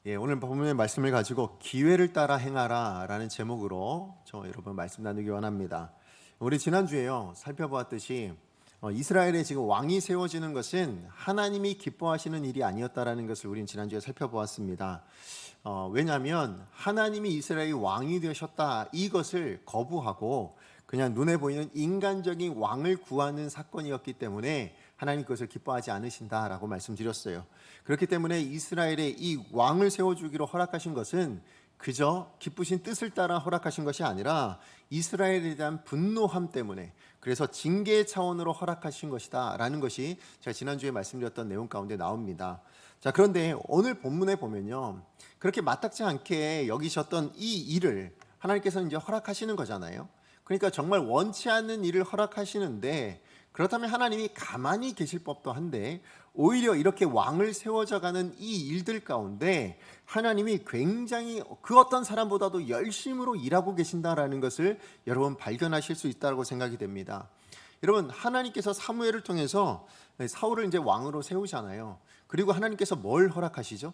오늘 본문의 말씀을 가지고 기회를 따라 행하라 라는 제목으로 여러분 말씀 나누기 원합니다. 우리 지난주에요 살펴보았듯이 이스라엘에 지금 왕이 세워지는 것은 하나님이 기뻐하시는 일이 아니었다라는 것을 우리는 지난주에 살펴보았습니다. 왜냐하면 하나님이 이스라엘의 왕이 되셨다 이것을 거부하고 그냥 눈에 보이는 인간적인 왕을 구하는 사건이었기 때문에 하나님 그것을 기뻐하지 않으신다라고 말씀드렸어요. 그렇기 때문에 이스라엘에 이 왕을 세워주기로 허락하신 것은 그저 기쁘신 뜻을 따라 허락하신 것이 아니라 이스라엘에 대한 분노함 때문에, 그래서 징계 차원으로 허락하신 것이다 라는 것이 제가 지난주에 말씀드렸던 내용 가운데 나옵니다. 자, 그런데 오늘 본문에 보면요, 그렇게 마땅치 않게 여기셨던 이 일을 하나님께서 이제 허락하시는 거잖아요. 그러니까 정말 원치 않는 일을 허락하시는데, 그렇다면 하나님이 가만히 계실 법도 한데 오히려 이렇게 왕을 세워져가는 이 일들 가운데 하나님이 굉장히 그 어떤 사람보다도 열심으로 일하고 계신다라는 것을 여러분 발견하실 수 있다고 생각이 됩니다. 여러분, 하나님께서 사무엘을 통해서 사울을 이제 왕으로 세우잖아요. 그리고 하나님께서 뭘 허락하시죠?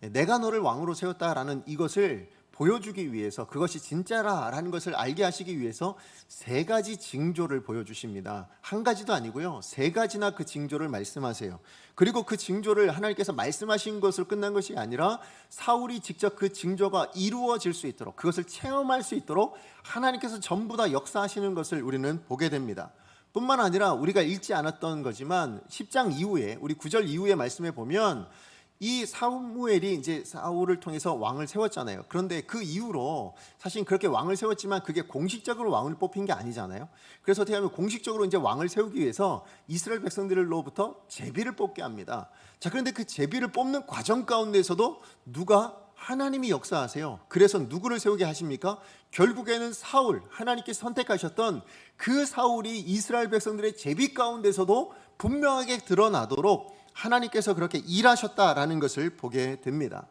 내가 너를 왕으로 세웠다라는 이것을 보여주기 위해서, 그것이 진짜라라는 것을 알게 하시기 위해서 세 가지 징조를 보여주십니다. 한 가지도 아니고요, 세 가지나 그 징조를 말씀하세요. 그리고 그 징조를 하나님께서 말씀하신 것으로 끝난 것이 아니라 사울이 직접 그 징조가 이루어질 수 있도록, 그것을 체험할 수 있도록 하나님께서 전부 다 역사하시는 것을 우리는 보게 됩니다. 뿐만 아니라 우리가 읽지 않았던 거지만 10장 이후에, 우리 9절 이후의 말씀에 보면 이 사무엘이 이제 사울을 통해서 왕을 세웠잖아요. 그런데 그 이후로 사실 그렇게 왕을 세웠지만 그게 공식적으로 왕을 뽑힌 게 아니잖아요. 그래서 어떻게 하면 공식적으로 이제 왕을 세우기 위해서 이스라엘 백성들로부터 제비를 뽑게 합니다. 자, 그런데 그 제비를 뽑는 과정 가운데서도 누가? 하나님이 역사하세요. 그래서 누구를 세우게 하십니까? 결국에는 사울, 하나님께서 선택하셨던 그 사울이 이스라엘 백성들의 제비 가운데서도 분명하게 드러나도록 하나님께서 그렇게 일하셨다라는 것을 보게 됩니다.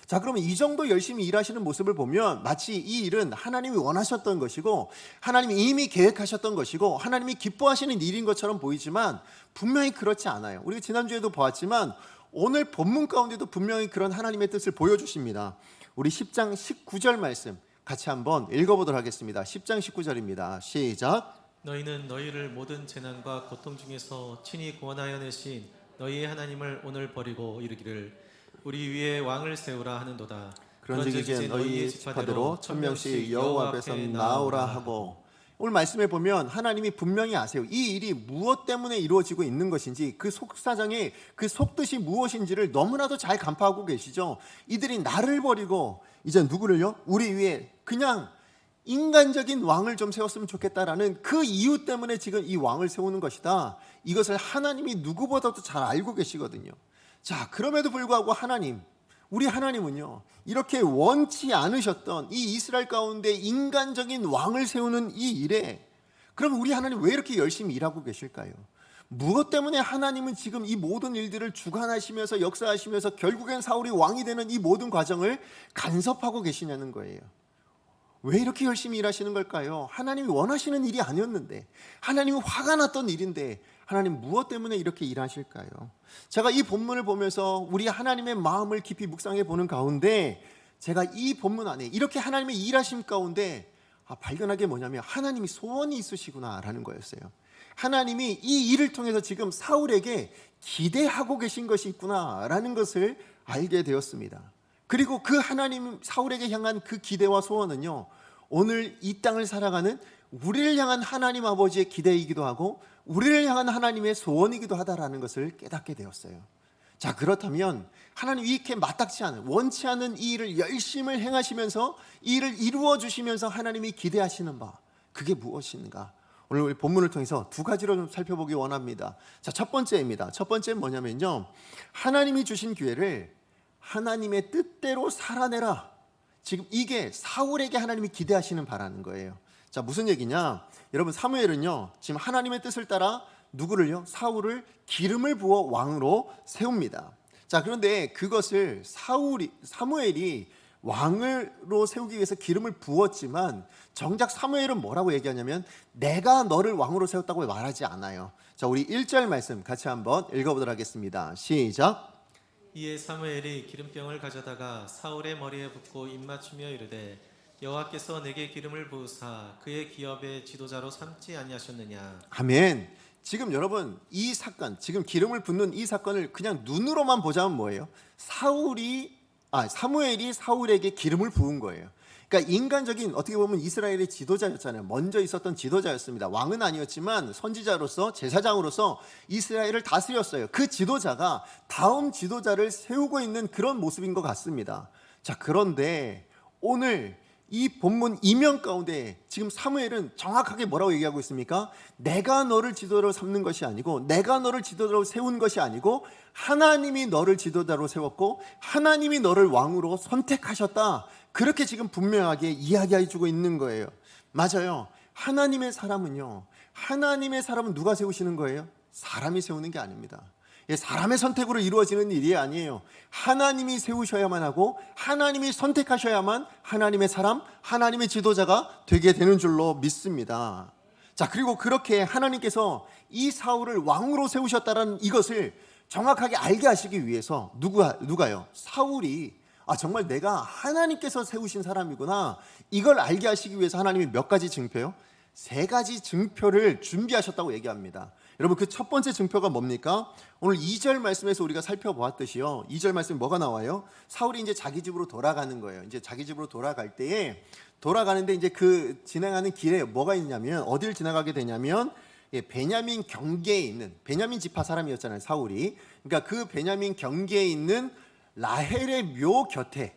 자, 그러면 이 정도 열심히 일하시는 모습을 보면 마치 이 일은 하나님이 원하셨던 것이고 하나님이 이미 계획하셨던 것이고 하나님이 기뻐하시는 일인 것처럼 보이지만 분명히 그렇지 않아요. 우리가 지난주에도 보았지만 오늘 본문 가운데도 분명히 그런 하나님의 뜻을 보여주십니다. 우리 10장 19절 말씀 같이 한번 읽어보도록 하겠습니다. 10장 19절입니다. 시작. 너희는 너희를 모든 재난과 고통 중에서 친히 구원하여 내신 너희의 하나님을 오늘 버리고 이르기를 우리 위에 왕을 세우라 하는도다. 그런즉 이제 너희의 지파대로 1000명씩 여호와 앞에서 나오라 하고. 오늘 말씀에 보면 하나님이 분명히 아세요. 이 일이 무엇 때문에 이루어지고 있는 것인지, 그 속사정의 그 속뜻이 무엇인지를 너무나도 잘 간파하고 계시죠. 이들이 나를 버리고 이제 누구를요? 우리 위에 그냥 인간적인 왕을 좀 세웠으면 좋겠다라는 그 이유 때문에 지금 이 왕을 세우는 것이다. 이것을 하나님이 누구보다도 잘 알고 계시거든요. 자, 그럼에도 불구하고 하나님, 우리 하나님은요, 이렇게 원치 않으셨던 이 이스라엘 가운데 인간적인 왕을 세우는 이 일에, 그럼 우리 하나님 왜 이렇게 열심히 일하고 계실까요? 무엇 때문에 하나님은 지금 이 모든 일들을 주관하시면서 역사하시면서 결국엔 사울이 왕이 되는 이 모든 과정을 간섭하고 계시냐는 거예요. 왜 이렇게 열심히 일하시는 걸까요? 하나님이 원하시는 일이 아니었는데, 하나님이 화가 났던 일인데 하나님 무엇 때문에 이렇게 일하실까요? 제가 이 본문을 보면서 우리 하나님의 마음을 깊이 묵상해 보는 가운데 제가 이 본문 안에 이렇게 하나님의 일하심 가운데 발견한 게 뭐냐면 하나님이 소원이 있으시구나라는 거였어요. 하나님이 이 일을 통해서 지금 사울에게 기대하고 계신 것이 있구나라는 것을 알게 되었습니다. 그리고 그 하나님 사울에게 향한 그 기대와 소원은요, 오늘 이 땅을 살아가는 우리를 향한 하나님 아버지의 기대이기도 하고 우리를 향한 하나님의 소원이기도 하다라는 것을 깨닫게 되었어요. 자, 그렇다면 하나님 이렇게 마땅치 않은, 원치 않은 이 일을 열심히 행하시면서 이 일을 이루어 주시면서 하나님이 기대하시는 바, 그게 무엇인가? 오늘 우리 본문을 통해서 두 가지로 좀 살펴보기 원합니다. 자, 첫 번째입니다. 첫 번째는 뭐냐면요, 하나님이 주신 기회를 하나님의 뜻대로 살아내라. 지금 이게 사울에게 하나님이 기대하시는 바라는 거예요. 자, 무슨 얘기냐? 여러분, 사무엘은요, 지금 하나님의 뜻을 따라 누구를요? 사울을 기름을 부어 왕으로 세웁니다. 자, 그런데 그것을 사무엘이 왕으로 세우기 위해서 기름을 부었지만 정작 사무엘은 뭐라고 얘기하냐면 내가 너를 왕으로 세웠다고 말하지 않아요. 자, 우리 1절 말씀 같이 한번 읽어보도록 하겠습니다. 시작. 이에 사무엘이 기름병을 가져다가 사울의 머리에 붓고 입맞추며 이르되 여호와께서 내게 기름을 부으사 그의 기업의 지도자로 삼지 아니하셨느냐. 아멘. 지금 여러분 이 사건, 지금 기름을 붓는 이 사건을 그냥 눈으로만 보자면 뭐예요? 사무엘이 사울에게 기름을 부은 거예요. 그러니까 인간적인, 어떻게 보면 이스라엘의 지도자였잖아요. 먼저 있었던 지도자였습니다. 왕은 아니었지만 선지자로서, 제사장으로서 이스라엘을 다스렸어요. 그 지도자가 다음 지도자를 세우고 있는 그런 모습인 것 같습니다. 자, 그런데 오늘 이 본문 이면 가운데 지금 사무엘은 정확하게 뭐라고 얘기하고 있습니까? 내가 너를 지도자로 삼는 것이 아니고, 내가 너를 지도자로 세운 것이 아니고, 하나님이 너를 지도자로 세웠고 하나님이 너를 왕으로 선택하셨다. 그렇게 지금 분명하게 이야기해 주고 있는 거예요. 맞아요. 하나님의 사람은 누가 세우시는 거예요? 사람이 세우는 게 아닙니다. 사람의 선택으로 이루어지는 일이 아니에요. 하나님이 세우셔야만 하고 하나님이 선택하셔야만 하나님의 사람, 하나님의 지도자가 되게 되는 줄로 믿습니다. 자, 그리고 그렇게 하나님께서 이 사울을 왕으로 세우셨다는 이것을 정확하게 알게 하시기 위해서 누가요? 사울이 정말 내가 하나님께서 세우신 사람이구나, 이걸 알게 하시기 위해서 하나님이 몇 가지 증표요? 3가지 증표를 준비하셨다고 얘기합니다. 여러분, 그 첫 번째 증표가 뭡니까? 오늘 2절 말씀에서 우리가 살펴보았듯이요, 2절 말씀에 뭐가 나와요? 사울이 이제 자기 집으로 돌아가는 거예요. 이제 자기 집으로 돌아가는데 이제 그 지나가는 길에 뭐가 있냐면, 어디를 지나가게 되냐면 베냐민 경계에 있는, 베냐민 지파 사람이었잖아요, 사울이. 그러니까 그 베냐민 경계에 있는 라헬의 묘 곁에,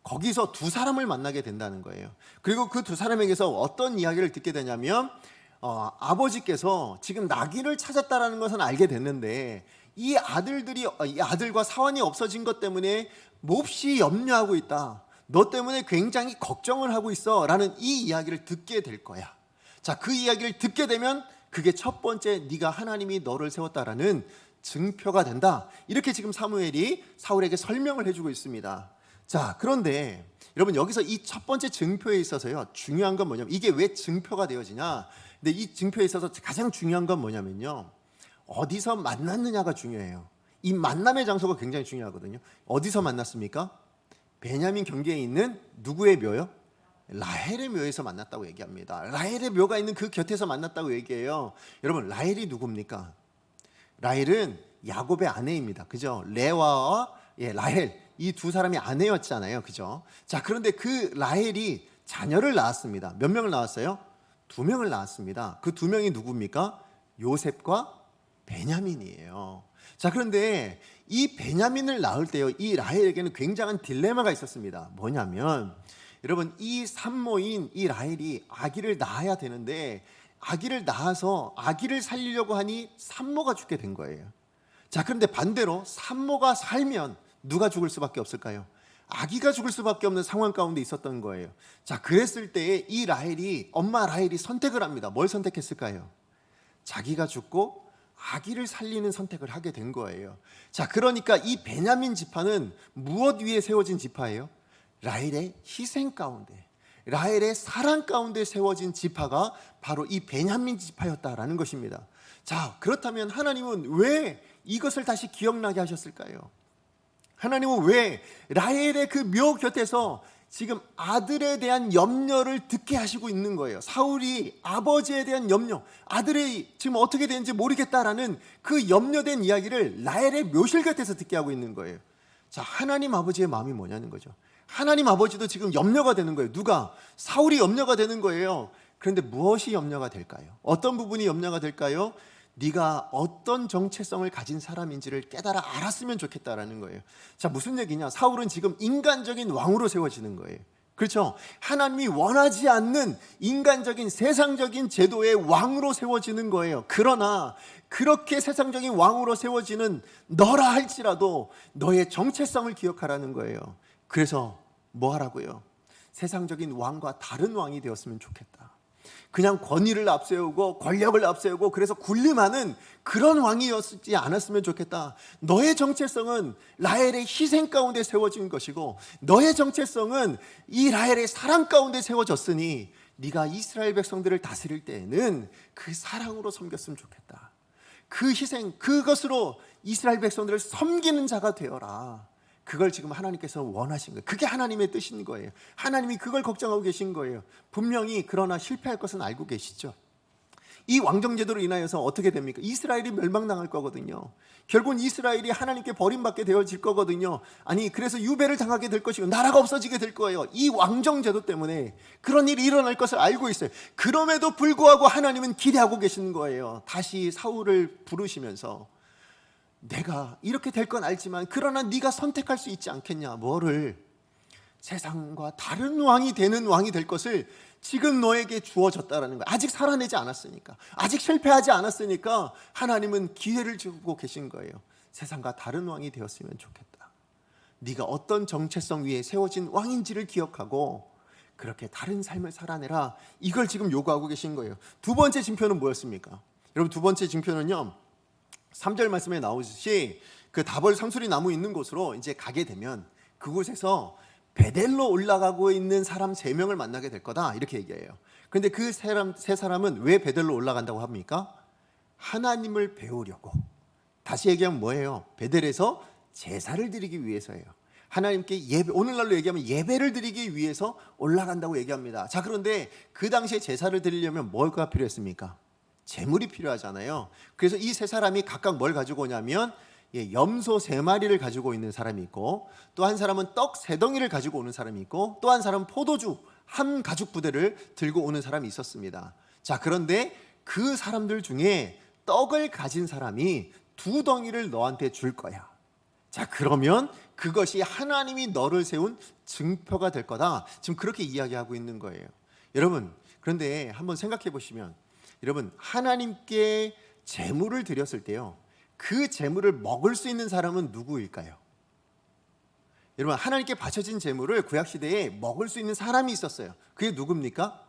거기서 2사람을 만나게 된다는 거예요. 그리고 그 2사람에게서 어떤 이야기를 듣게 되냐면, 아버지께서 지금 나귀를 찾았다라는 것은 알게 됐는데, 이 아들과 사원이 없어진 것 때문에 몹시 염려하고 있다, 너 때문에 굉장히 걱정을 하고 있어 라는 이 이야기를 듣게 될 거야. 자, 그 이야기를 듣게 되면 그게 첫 번째, 네가 하나님이 너를 세웠다라는 증표가 된다. 이렇게 지금 사무엘이 사울에게 설명을 해주고 있습니다. 자, 그런데 여러분, 여기서 이 첫 번째 증표에 있어서요, 중요한 건 뭐냐면, 이게 왜 증표가 되어지냐. 근데 이 증표에 있어서 가장 중요한 건 뭐냐면요, 어디서 만났느냐가 중요해요. 이 만남의 장소가 굉장히 중요하거든요. 어디서 만났습니까? 베냐민 경계에 있는 누구의 묘요? 라헬의 묘에서 만났다고 얘기합니다. 라헬의 묘가 있는 그 곁에서 만났다고 얘기해요. 여러분, 라헬이 누굽니까? 라헬은 야곱의 아내입니다. 그죠? 레와와 라헬, 이 2사람이 아내였잖아요. 그죠? 자, 그런데 그 라헬이 자녀를 낳았습니다. 몇 명을 낳았어요? 2명을 낳았습니다. 그 2명이 누굽니까? 요셉과 베냐민이에요. 자, 그런데 이 베냐민을 낳을 때요, 이 라헬에게는 굉장한 딜레마가 있었습니다. 뭐냐면, 여러분, 이 산모인 이 라헬이 아기를 낳아야 되는데, 아기를 낳아서 아기를 살리려고 하니 산모가 죽게 된 거예요. 자, 그런데 반대로 산모가 살면 누가 죽을 수밖에 없을까요? 아기가 죽을 수밖에 없는 상황 가운데 있었던 거예요. 자, 그랬을 때에 이 엄마 라헬이 선택을 합니다. 뭘 선택했을까요? 자기가 죽고 아기를 살리는 선택을 하게 된 거예요. 자, 그러니까 이 베냐민 지파는 무엇 위에 세워진 지파예요? 라헬의 희생 가운데, 라헬의 사랑 가운데 세워진 지파가 바로 이 베냐민 지파였다라는 것입니다. 자, 그렇다면 하나님은 왜 이것을 다시 기억나게 하셨을까요? 하나님은 왜 라헬의 그 묘 곁에서 지금 아들에 대한 염려를 듣게 하시고 있는 거예요? 사울이 아버지에 대한 염려, 아들이 지금 어떻게 되는지 모르겠다라는 그 염려된 이야기를 라헬의 묘실 곁에서 듣게 하고 있는 거예요. 자, 하나님 아버지의 마음이 뭐냐는 거죠. 하나님 아버지도 지금 염려가 되는 거예요. 누가? 사울이 염려가 되는 거예요. 그런데 무엇이 염려가 될까요? 어떤 부분이 염려가 될까요? 네가 어떤 정체성을 가진 사람인지를 깨달아 알았으면 좋겠다라는 거예요. 자, 무슨 얘기냐? 사울은 지금 인간적인 왕으로 세워지는 거예요. 그렇죠? 하나님이 원하지 않는 인간적인 세상적인 제도의 왕으로 세워지는 거예요. 그러나 그렇게 세상적인 왕으로 세워지는 너라 할지라도 너의 정체성을 기억하라는 거예요. 그래서 뭐 하라고요? 세상적인 왕과 다른 왕이 되었으면 좋겠다. 그냥 권위를 앞세우고 권력을 앞세우고 그래서 군림하는 그런 왕이었지 않았으면 좋겠다. 너의 정체성은 라헬의 희생 가운데 세워진 것이고, 너의 정체성은 이 라헬의 사랑 가운데 세워졌으니 네가 이스라엘 백성들을 다스릴 때에는 그 사랑으로 섬겼으면 좋겠다. 그 희생, 그것으로 이스라엘 백성들을 섬기는 자가 되어라. 그걸 지금 하나님께서 원하신 거예요. 그게 하나님의 뜻인 거예요. 하나님이 그걸 걱정하고 계신 거예요. 분명히 그러나 실패할 것은 알고 계시죠. 이 왕정제도로 인하여서 어떻게 됩니까? 이스라엘이 멸망당할 거거든요. 결국은 이스라엘이 하나님께 버림받게 되어질 거거든요. 아니, 그래서 유배를 당하게 될 것이고 나라가 없어지게 될 거예요. 이 왕정제도 때문에 그런 일이 일어날 것을 알고 있어요. 그럼에도 불구하고 하나님은 기대하고 계시는 거예요. 다시 사울을 부르시면서 내가 이렇게 될 건 알지만 그러나 네가 선택할 수 있지 않겠냐. 뭐를? 세상과 다른 왕이 되는 왕이 될 것을 지금 너에게 주어졌다라는 거예요. 아직 살아내지 않았으니까, 아직 실패하지 않았으니까 하나님은 기회를 주고 계신 거예요. 세상과 다른 왕이 되었으면 좋겠다. 네가 어떤 정체성 위에 세워진 왕인지를 기억하고 그렇게 다른 삶을 살아내라. 이걸 지금 요구하고 계신 거예요. 두 번째 징표는 뭐였습니까? 여러분, 두 번째 징표는요, 3절 말씀에 나오듯이 그 다볼 상수리 나무 있는 곳으로 이제 가게 되면 그곳에서 베델로 올라가고 있는 사람 3명을 만나게 될 거다, 이렇게 얘기해요. 그런데 그 세 사람은 왜 베델로 올라간다고 합니까? 하나님을 배우려고. 다시 얘기하면 뭐예요? 베델에서 제사를 드리기 위해서예요. 하나님께 예배, 오늘날로 얘기하면 예배를 드리기 위해서 올라간다고 얘기합니다. 자, 그런데 그 당시에 제사를 드리려면 뭐가 필요했습니까? 제물이 필요하잖아요. 그래서 이 세 사람이 각각 뭘 가지고 오냐면 염소 3마리를 가지고 있는 사람이 있고, 또 한 사람은 떡 3덩이를 가지고 오는 사람이 있고, 또 한 사람은 포도주 한 가죽 부대를 들고 오는 사람이 있었습니다. 자, 그런데 그 사람들 중에 떡을 가진 사람이 2덩이를 너한테 줄 거야. 자, 그러면 그것이 하나님이 너를 세운 증표가 될 거다. 지금 그렇게 이야기하고 있는 거예요. 여러분, 그런데 한번 생각해 보시면, 여러분, 하나님께 제물을 드렸을 때요, 그 제물을 먹을 수 있는 사람은 누구일까요? 여러분, 하나님께 바쳐진 제물을 구약시대에 먹을 수 있는 사람이 있었어요. 그게 누굽니까?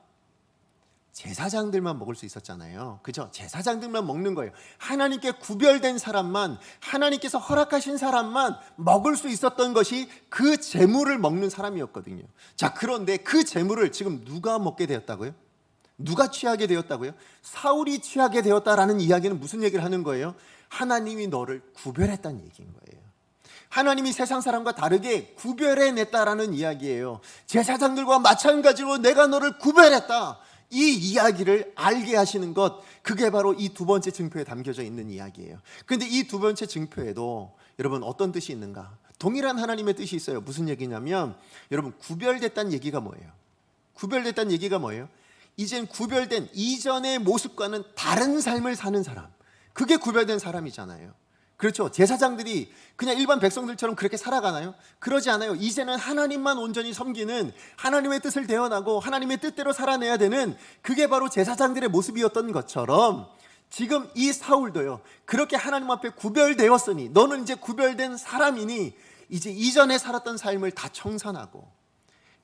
제사장들만 먹을 수 있었잖아요. 그죠? 제사장들만 먹는 거예요. 하나님께 구별된 사람만, 하나님께서 허락하신 사람만 먹을 수 있었던 것이 그 제물을 먹는 사람이었거든요. 자, 그런데 그 제물을 지금 누가 먹게 되었다고요? 누가 취하게 되었다고요? 사울이 취하게 되었다라는 이야기는 무슨 얘기를 하는 거예요? 하나님이 너를 구별했다는 얘기인 거예요. 하나님이 세상 사람과 다르게 구별해냈다라는 이야기예요. 제사장들과 마찬가지로 내가 너를 구별했다, 이 이야기를 알게 하시는 것, 그게 바로 이 두 번째 증표에 담겨져 있는 이야기예요. 그런데 이 두 번째 증표에도 여러분 어떤 뜻이 있는가? 동일한 하나님의 뜻이 있어요. 무슨 얘기냐면, 여러분, 구별됐다는 얘기가 뭐예요? 구별됐다는 얘기가 뭐예요? 이젠 구별된 이전의 모습과는 다른 삶을 사는 사람, 그게 구별된 사람이잖아요. 그렇죠? 제사장들이 그냥 일반 백성들처럼 그렇게 살아가나요? 그러지 않아요. 이제는 하나님만 온전히 섬기는, 하나님의 뜻을 대언하고 하나님의 뜻대로 살아내야 되는, 그게 바로 제사장들의 모습이었던 것처럼 지금 이 사울도요, 그렇게 하나님 앞에 구별되었으니, 너는 이제 구별된 사람이니 이제 이전에 살았던 삶을 다 청산하고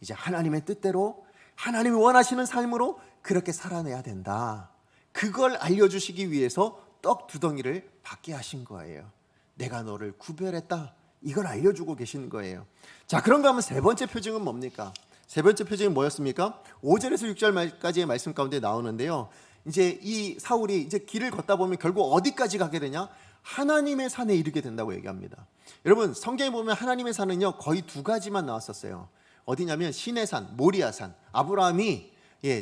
이제 하나님의 뜻대로 하나님이 원하시는 삶으로 그렇게 살아내야 된다. 그걸 알려주시기 위해서 떡 2덩이를 받게 하신 거예요. 내가 너를 구별했다, 이걸 알려주고 계시는 거예요. 자, 그런가 하면 세 번째 표징은 뭡니까? 세 번째 표징은 뭐였습니까? 5절에서 6절까지의 말씀 가운데 나오는데요, 이제 이 사울이 이제 길을 걷다 보면 결국 어디까지 가게 되냐? 하나님의 산에 이르게 된다고 얘기합니다. 여러분, 성경에 보면 하나님의 산은요 거의 2가지만 나왔었어요. 어디냐면 시내산, 모리아산, 아브라함이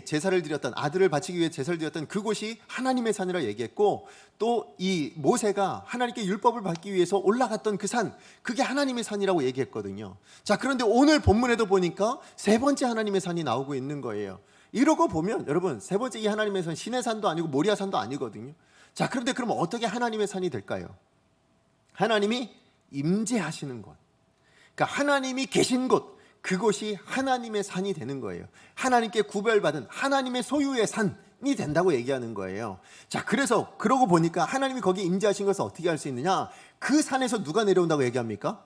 제사를 드렸던, 아들을 바치기 위해 제사를 드렸던 그곳이 하나님의 산이라 얘기했고, 또 이 모세가 하나님께 율법을 받기 위해서 올라갔던 그 산, 그게 하나님의 산이라고 얘기했거든요. 자, 그런데 오늘 본문에도 보니까 세 번째 하나님의 산이 나오고 있는 거예요. 이러고 보면 여러분, 세 번째 이 하나님의 산, 시내산도 아니고 모리아산도 아니거든요. 자, 그런데 그럼 어떻게 하나님의 산이 될까요? 하나님이 임재하시는 곳, 그러니까 하나님이 계신 곳, 그곳이 하나님의 산이 되는 거예요. 하나님께 구별받은 하나님의 소유의 산이 된다고 얘기하는 거예요. 자, 그래서 그러고 보니까 하나님이 거기 임재하신 것을 어떻게 알 수 있느냐? 그 산에서 누가 내려온다고 얘기합니까?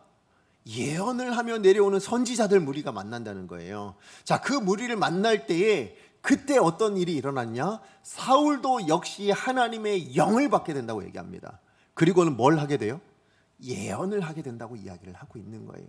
예언을 하며 내려오는 선지자들 무리가 만난다는 거예요. 자, 그 무리를 만날 때에 그때 어떤 일이 일어났냐? 사울도 역시 하나님의 영을 받게 된다고 얘기합니다. 그리고는 뭘 하게 돼요? 예언을 하게 된다고 이야기를 하고 있는 거예요.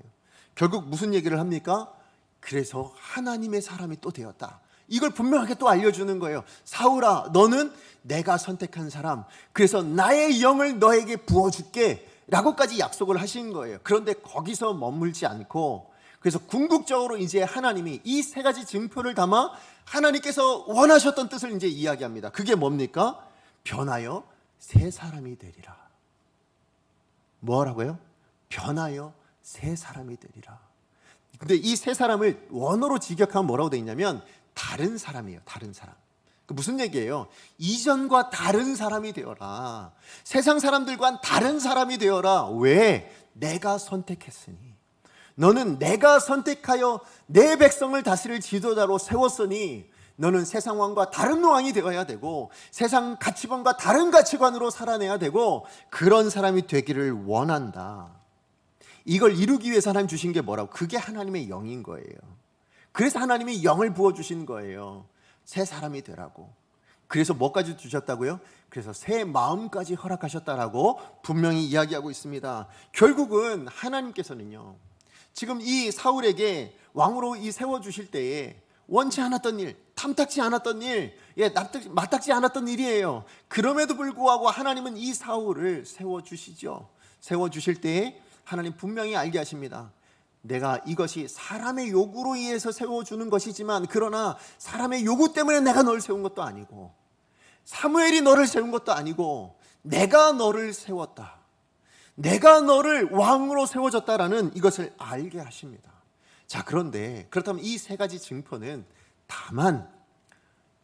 결국 무슨 얘기를 합니까? 그래서 하나님의 사람이 또 되었다, 이걸 분명하게 또 알려주는 거예요. 사울아, 너는 내가 선택한 사람, 그래서 나의 영을 너에게 부어줄게 라고까지 약속을 하신 거예요. 그런데 거기서 머물지 않고, 그래서 궁극적으로 이제 하나님이 이 세 가지 증표를 담아 하나님께서 원하셨던 뜻을 이제 이야기합니다. 그게 뭡니까? 변하여 새 사람이 되리라. 뭐라고요? 변하여 새 사람이 되리라. 근데 이 새 사람을 원어로 직역하면 뭐라고 되어 있냐면 다른 사람이에요. 다른 사람. 무슨 얘기예요? 이전과 다른 사람이 되어라. 세상 사람들과는 다른 사람이 되어라. 왜? 내가 선택했으니. 너는 내가 선택하여 내 백성을 다스릴 지도자로 세웠으니 너는 세상 왕과 다른 왕이 되어야 되고 세상 가치관과 다른 가치관으로 살아내야 되고 그런 사람이 되기를 원한다. 이걸 이루기 위해서 하나님 주신 게 뭐라고? 그게 하나님의 영인 거예요. 그래서 하나님이 영을 부어주신 거예요. 새 사람이 되라고. 그래서 뭐까지 주셨다고요? 그래서 새 마음까지 허락하셨다라고 분명히 이야기하고 있습니다. 결국은 하나님께서는요, 지금 이 사울에게 왕으로 이 세워주실 때에 원치 않았던 일, 탐탁지 않았던 일, 마땅지 않았던 일이에요. 그럼에도 불구하고 하나님은 이 사울을 세워주시죠. 세워주실 때에 하나님 분명히 알게 하십니다. 내가 이것이 사람의 요구로 의해서 세워주는 것이지만 그러나 사람의 요구 때문에 내가 너를 세운 것도 아니고 사무엘이 너를 세운 것도 아니고 내가 너를 세웠다. 내가 너를 왕으로 세워줬다라는 이것을 알게 하십니다. 자, 그런데 그렇다면 이 세 가지 증표는 다만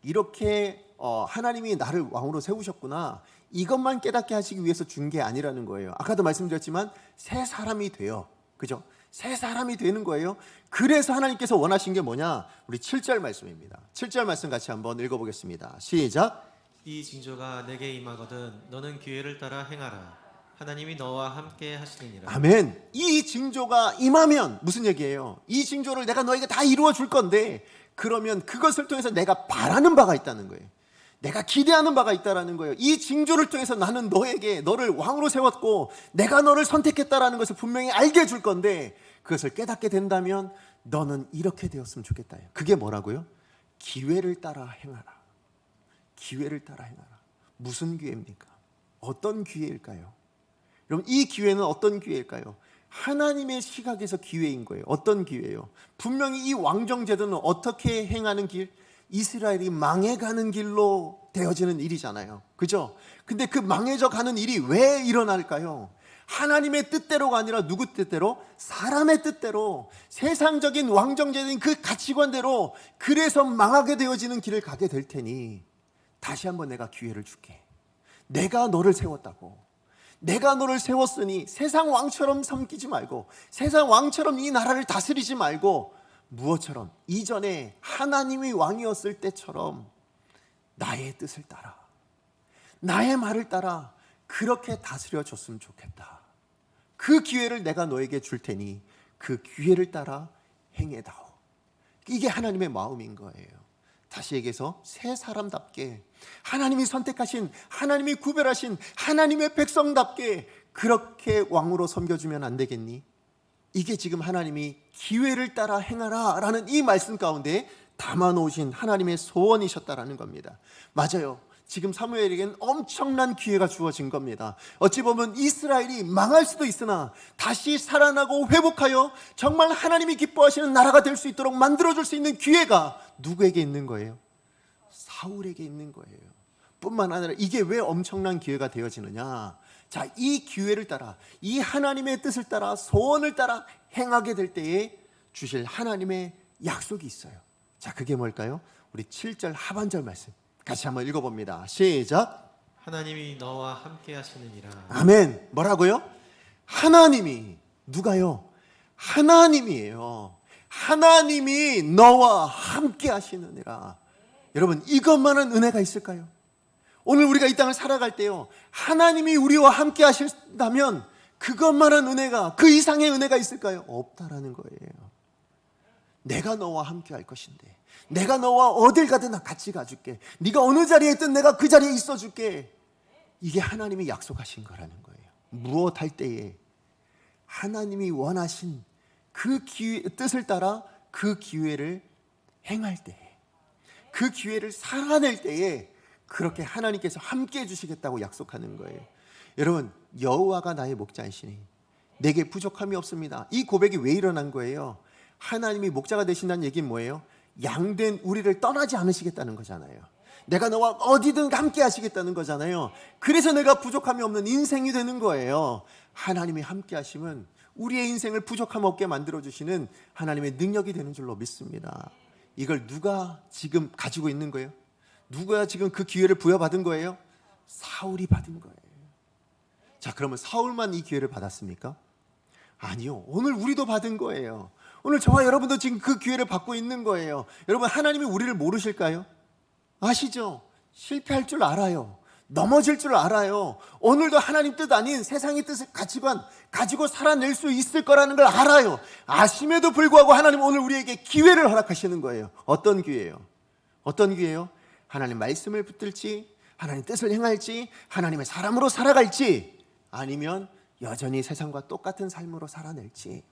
이렇게 하나님이 나를 왕으로 세우셨구나 이것만 깨닫게 하시기 위해서 준 게 아니라는 거예요. 아까도 말씀드렸지만 새 사람이 돼요. 그죠? 새 사람이 되는 거예요. 그래서 하나님께서 원하신 게 뭐냐? 우리 7절 말씀입니다. 7절 말씀 같이 한번 읽어보겠습니다. 시작. 이 징조가 내게 임하거든 너는 기회를 따라 행하라. 하나님이 너와 함께 하시느니라. 아멘. 이 징조가 임하면 무슨 얘기예요? 이 징조를 내가 너에게 다 이루어 줄 건데 그러면 그것을 통해서 내가 바라는 바가 있다는 거예요. 내가 기대하는 바가 있다는 거예요. 이 징조를 통해서 나는 너를 왕으로 세웠고 내가 너를 선택했다라는 것을 분명히 알게 해줄 건데 그것을 깨닫게 된다면 너는 이렇게 되었으면 좋겠다. 그게 뭐라고요? 기회를 따라 행하라. 기회를 따라 행하라. 무슨 기회입니까? 어떤 기회일까요? 여러분, 이 기회는 어떤 기회일까요? 하나님의 시각에서 기회인 거예요. 어떤 기회예요? 분명히 이 왕정제도는 어떻게 행하는 길? 이스라엘이 망해가는 길로 되어지는 일이잖아요. 그죠? 근데 그 망해져 가는 일이 왜 일어날까요? 하나님의 뜻대로가 아니라 누구 뜻대로? 사람의 뜻대로, 세상적인 왕정제도인 그 가치관대로 그래서 망하게 되어지는 길을 가게 될 테니 다시 한번 내가 기회를 줄게. 내가 너를 세웠다고. 내가 너를 세웠으니 세상 왕처럼 섬기지 말고 세상 왕처럼 이 나라를 다스리지 말고 무엇처럼? 이전에 하나님이 왕이었을 때처럼 나의 뜻을 따라 나의 말을 따라 그렇게 다스려 줬으면 좋겠다. 그 기회를 내가 너에게 줄 테니 그 기회를 따라 행해다오. 이게 하나님의 마음인 거예요. 다시 얘기해서 새 사람답게 하나님이 선택하신 하나님이 구별하신 하나님의 백성답게 그렇게 왕으로 섬겨주면 안 되겠니? 이게 지금 하나님이 기회를 따라 행하라 라는 이 말씀 가운데 담아놓으신 하나님의 소원이셨다라는 겁니다. 맞아요. 지금 사무엘에게는 엄청난 기회가 주어진 겁니다. 어찌 보면 이스라엘이 망할 수도 있으나 다시 살아나고 회복하여 정말 하나님이 기뻐하시는 나라가 될 수 있도록 만들어줄 수 있는 기회가 누구에게 있는 거예요? 사울에게 있는 거예요. 뿐만 아니라 이게 왜 엄청난 기회가 되어지느냐? 자, 이 기회를 따라 이 하나님의 뜻을 따라 소원을 따라 행하게 될 때에 주실 하나님의 약속이 있어요. 자, 그게 뭘까요? 우리 7절 하반절 말씀 같이 한번 읽어봅니다. 시작. 하나님이 너와 함께 하시느니라. 아멘. 뭐라고요? 하나님이 누가요? 하나님이에요. 하나님이 너와 함께 하시느니라. 여러분, 이것만한 은혜가 있을까요? 오늘 우리가 이 땅을 살아갈 때요, 하나님이 우리와 함께 하신다면 그것만한 은혜가, 그 이상의 은혜가 있을까요? 없다라는 거예요. 내가 너와 함께 할 것인데, 내가 너와 어딜 가든 같이 가줄게. 네가 어느 자리에 있든 내가 그 자리에 있어줄게. 이게 하나님이 약속하신 거라는 거예요. 무엇 할 때에 하나님이 원하신 그 뜻을 따라 그 기회를 행할 때에 그 기회를 살아낼 때에 그렇게 하나님께서 함께 해주시겠다고 약속하는 거예요. 여러분, 여호와가 나의 목자이시니 내게 부족함이 없습니다. 이 고백이 왜 일어난 거예요? 하나님이 목자가 되신다는 얘기는 뭐예요? 양된 우리를 떠나지 않으시겠다는 거잖아요. 내가 너와 어디든 함께 하시겠다는 거잖아요. 그래서 내가 부족함이 없는 인생이 되는 거예요. 하나님이 함께 하시면 우리의 인생을 부족함 없게 만들어주시는 하나님의 능력이 되는 줄로 믿습니다. 이걸 누가 지금 가지고 있는 거예요? 누가 지금 그 기회를 부여받은 거예요? 사울이 받은 거예요. 자, 그러면 사울만 이 기회를 받았습니까? 아니요. 오늘 우리도 받은 거예요. 오늘 저와 여러분도 지금 그 기회를 받고 있는 거예요. 여러분, 하나님이 우리를 모르실까요? 아시죠? 실패할 줄 알아요. 넘어질 줄 알아요. 오늘도 하나님 뜻 아닌 세상의 뜻을 가치관 가지고 살아낼 수 있을 거라는 걸 알아요. 아심에도 불구하고 하나님 오늘 우리에게 기회를 허락하시는 거예요. 어떤 기회예요? 어떤 기회예요? 하나님 말씀을 붙들지, 하나님 뜻을 행할지, 하나님의 사람으로 살아갈지, 아니면 여전히 세상과 똑같은 삶으로 살아낼지,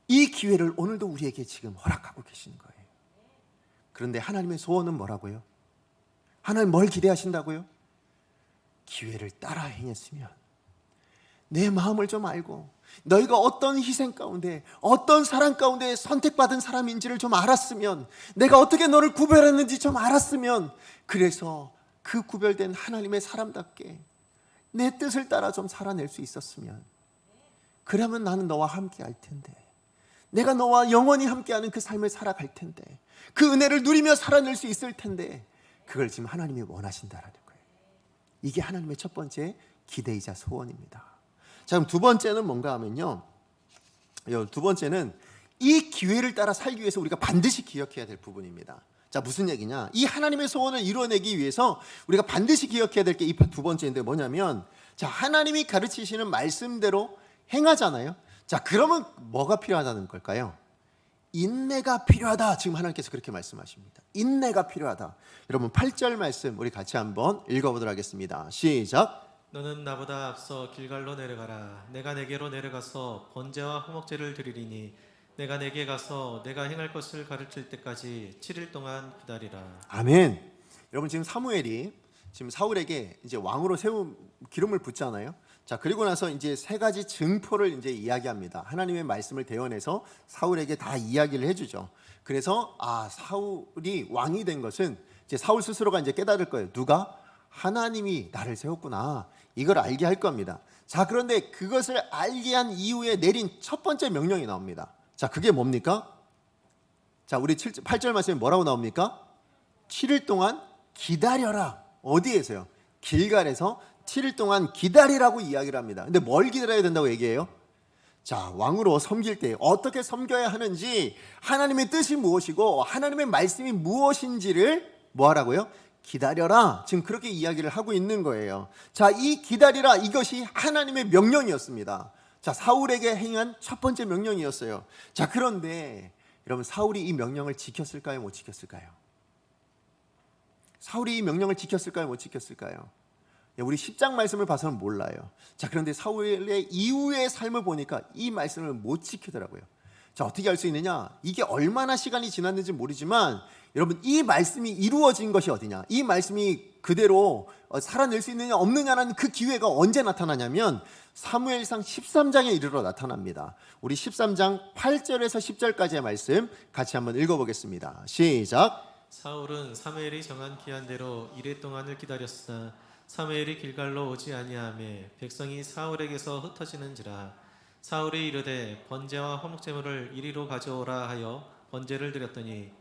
이 기회를 오늘도 우리에게 지금 허락하고 계시는 거예요. 그런데 하나님의 소원은 뭐라고요? 하나님 뭘 기대하신다고요? 기회를 따라 행했으면, 내 마음을 좀 알고 너희가 어떤 희생 가운데 어떤 사랑 가운데 선택받은 사람인지를 좀 알았으면, 내가 어떻게 너를 구별했는지 좀 알았으면, 그래서 그 구별된 하나님의 사람답게 내 뜻을 따라 좀 살아낼 수 있었으면, 그러면 나는 너와 함께 할 텐데, 내가 너와 영원히 함께하는 그 삶을 살아갈 텐데, 그 은혜를 누리며 살아낼 수 있을 텐데, 그걸 지금 하나님이 원하신다라는 거예요. 이게 하나님의 첫 번째 기대이자 소원입니다. 자, 그럼 두 번째는 뭔가 하면요, 두 번째는 이 기회를 따라 살기 위해서 우리가 반드시 기억해야 될 부분입니다. 자, 무슨 얘기냐? 이 하나님의 소원을 이루어내기 위해서 우리가 반드시 기억해야 될 게 이 두 번째인데 뭐냐면, 자, 하나님이 가르치시는 말씀대로 행하잖아요. 자, 그러면 뭐가 필요하다는 걸까요? 인내가 필요하다. 지금 하나님께서 그렇게 말씀하십니다. 인내가 필요하다. 여러분, 8절 말씀 우리 같이 한번 읽어보도록 하겠습니다. 시작. 너는 나보다 앞서 길갈로 내려가라. 내가 내게로 내려가서 번제와 화목제를 드리리니 내가 내게 가서 내가 행할 것을 가르칠 때까지 7일 동안 기다리라. 아멘. 여러분, 지금 사무엘이 지금 사울에게 이제 왕으로 세운 기름을 붓잖아요. 자, 그리고 나서 이제 세 가지 증포를 이제 이야기합니다. 하나님의 말씀을 대언해서 사울에게 다 이야기를 해주죠. 그래서 사울이 왕이 된 것은 이제 사울 스스로가 이제 깨달을 거예요. 누가? 하나님이 나를 세웠구나. 이걸 알게 할 겁니다. 자, 그런데 그것을 알게 한 이후에 내린 첫 번째 명령이 나옵니다. 자, 그게 뭡니까? 자, 우리 8절 말씀에 뭐라고 나옵니까? 7일 동안 기다려라. 어디에서요? 길갈에서 7일 동안 기다리라고 이야기를 합니다. 근데 뭘 기다려야 된다고 얘기해요? 자, 왕으로 섬길 때 어떻게 섬겨야 하는지, 하나님의 뜻이 무엇이고 하나님의 말씀이 무엇인지를 뭐 하라고요? 기다려라. 지금 그렇게 이야기를 하고 있는 거예요. 자, 이 기다리라, 이것이 하나님의 명령이었습니다. 자, 사울에게 행한 첫 번째 명령이었어요. 자, 그런데 여러분, 사울이 이 명령을 지켰을까요? 못 지켰을까요? 사울이 이 명령을 지켰을까요? 못 지켰을까요? 우리 10장 말씀을 봐서는 몰라요. 자, 그런데 사울의 이후의 삶을 보니까 이 말씀을 못 지키더라고요. 자, 어떻게 알 수 있느냐? 이게 얼마나 시간이 지났는지 모르지만 여러분, 이 말씀이 이루어진 것이 어디냐? 이 말씀이 그대로 살아낼 수 있느냐 없느냐라는 그 기회가 언제 나타나냐면 사무엘상 13장에 이르러 나타납니다. 우리 13장 8절에서 10절까지의 말씀 같이 한번 읽어보겠습니다. 시작. 사울은 사무엘이 정한 기한대로 이레 동안을 기다렸으나 사무엘이 길갈로 오지 아니하매 백성이 사울에게서 흩어지는지라. 사울이 이르되 번제와 화목제물을 이리로 가져오라 하여 번제를 드렸더니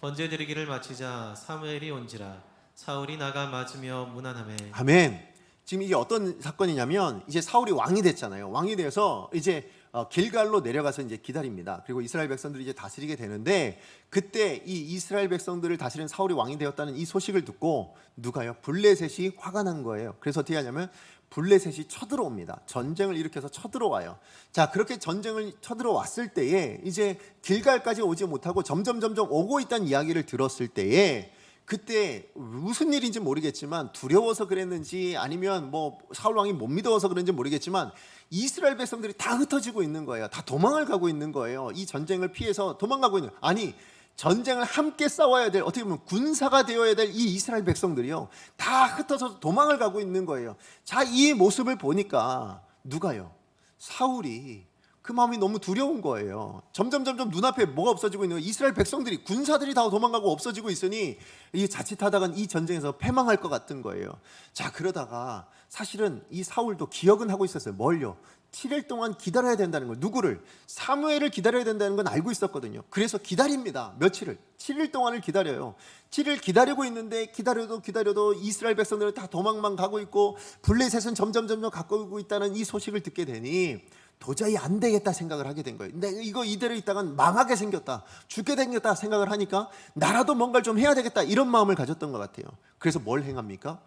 번제 드리기를 마치자 사무엘이 온지라. 사울이 나가 맞으며 무난하매. 아멘. 지금 이게 어떤 사건이냐면 이제 사울이 왕이 됐잖아요. 왕이 되어서 이제 길갈로 내려가서 이제 기다립니다. 그리고 이스라엘 백성들이 이제 다스리게 되는데, 그때 이 이스라엘 백성들을 다스리는 사울이 왕이 되었다는 이 소식을 듣고 누가요? 블레셋이 화가 난 거예요. 그래서 어떻게 하냐면 블레셋이 쳐들어옵니다. 전쟁을 일으켜서 쳐들어와요. 자, 그렇게 전쟁을 쳐들어왔을 때에 이제 길갈까지 오지 못하고 점점 오고 있다는 이야기를 들었을 때에, 그때 무슨 일인지 모르겠지만 두려워서 그랬는지 아니면 뭐 사울 왕이 못 믿어서 그런지 모르겠지만 이스라엘 백성들이 다 흩어지고 있는 거예요. 다 도망을 가고 있는 거예요. 이 전쟁을 피해서 도망가고 있는. 아니, 전쟁을 함께 싸워야 될, 어떻게 보면 군사가 되어야 될 이 이스라엘 백성들이요, 다 흩어져서 도망을 가고 있는 거예요. 자, 이 모습을 보니까 누가요? 사울이 그 마음이 너무 두려운 거예요. 점점 눈앞에 뭐가 없어지고 있는 거예요. 이스라엘 백성들이, 군사들이 다 도망가고 없어지고 있으니 이 자칫하다간 이 전쟁에서 패망할 것 같은 거예요. 자, 그러다가 사실은 이 사울도 기억은 하고 있었어요. 뭘요? 7일 동안 기다려야 된다는 걸. 누구를? 사무엘을 기다려야 된다는 건 알고 있었거든요. 그래서 기다립니다. 며칠을? 7일 동안을 기다려요. 7일 기다리고 있는데 기다려도 이스라엘 백성들은 다 도망만 가고 있고 블레셋은 점점 가까우고 있다는 이 소식을 듣게 되니 도저히 안 되겠다 생각을 하게 된 거예요. 근데 이거 이대로 있다간 망하게 생겼다, 죽게 생겼다 생각을 하니까 나라도 뭔가를 좀 해야 되겠다, 이런 마음을 가졌던 것 같아요. 그래서 뭘 행합니까?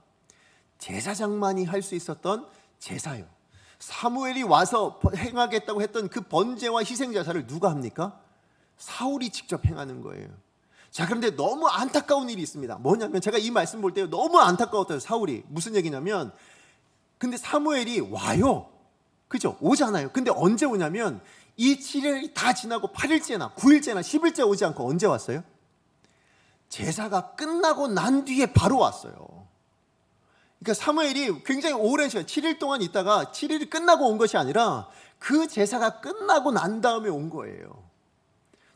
제사장만이 할 수 있었던 제사요, 사무엘이 와서 행하겠다고 했던 그 번제와 희생제사를 누가 합니까? 사울이 직접 행하는 거예요. 자, 그런데 너무 안타까운 일이 있습니다. 뭐냐면, 제가 이 말씀 볼 때 너무 안타까웠어요. 사울이 무슨 얘기냐면, 근데 사무엘이 와요. 그죠? 오잖아요. 근데 언제 오냐면 이 7일이 다 지나고 8일째나 9일째나 10일째 오지 않고 언제 왔어요? 제사가 끝나고 난 뒤에 바로 왔어요. 그러니까 사무엘이 굉장히 오랜 시간, 7일 동안 있다가 7일이 끝나고 온 것이 아니라 그 제사가 끝나고 난 다음에 온 거예요.